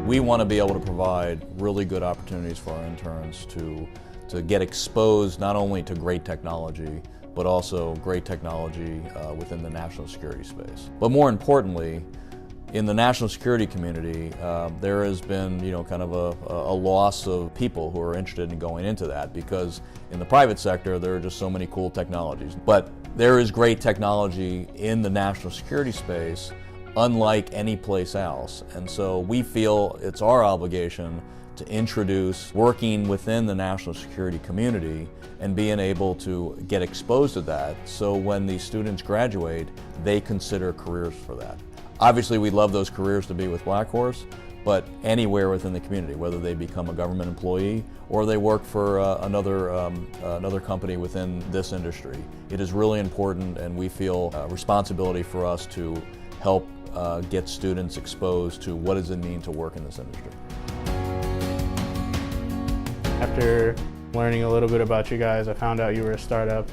We want to be able to provide really good opportunities for our interns to get exposed not only to great technology, but also great technology within the national security space. But more importantly, in the national security community, there has been, kind of a loss of people who are interested in going into that, because in the private sector there are just so many cool technologies. But there is great technology in the national security space, unlike any place else. And so we feel it's our obligation to introduce working within the national security community and being able to get exposed to that, so when these students graduate, they consider careers for that. Obviously, we'd love those careers to be with BlackHorse, but anywhere within the community, whether they become a government employee or they work for another company within this industry. It is really important, and we feel a responsibility for us to help get students exposed to what does it mean to work in this industry. After learning a little bit about you guys, I found out you were a startup.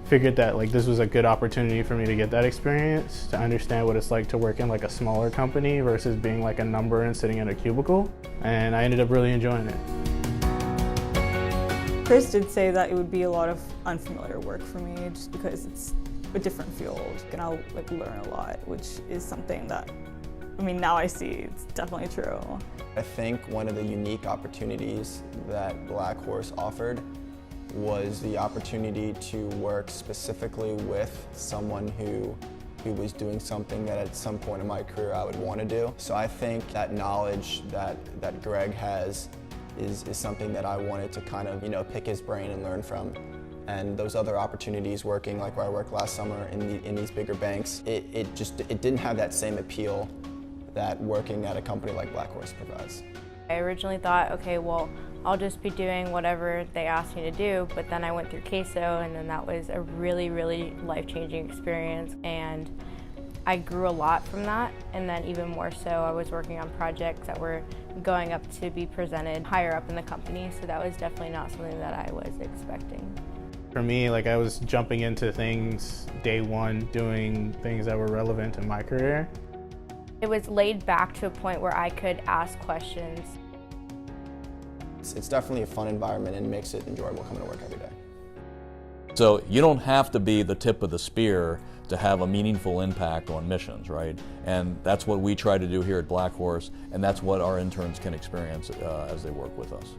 Figured that this was a good opportunity for me to get that experience, to understand what it's like to work in a smaller company versus being a number and sitting in a cubicle. And I ended up really enjoying it. Chris did say that it would be a lot of unfamiliar work for me, just because it's a different field, and I'll learn a lot, which is something that, now I see it's definitely true. I think one of the unique opportunities that BlackHorse offered was the opportunity to work specifically with someone who was doing something that at some point in my career I would want to do. So I think that knowledge that Greg has is something that I wanted to kind of pick his brain and learn from. And those other opportunities, working like where I worked last summer in these bigger banks, it didn't have that same appeal that working at a company like BlackHorse provides. I originally thought, okay, well, I'll just be doing whatever they asked me to do, but then I went through CAISO, and then that was a really, really life-changing experience, and I grew a lot from that. And then even more so, I was working on projects that were going up to be presented higher up in the company, so that was definitely not something that I was expecting. For me, I was jumping into things day one, doing things that were relevant in my career. It was laid back to a point where I could ask questions. It's definitely a fun environment and makes it enjoyable coming to work every day. So you don't have to be the tip of the spear to have a meaningful impact on missions, right? And that's what we try to do here at BlackHorse, and that's what our interns can experience as they work with us.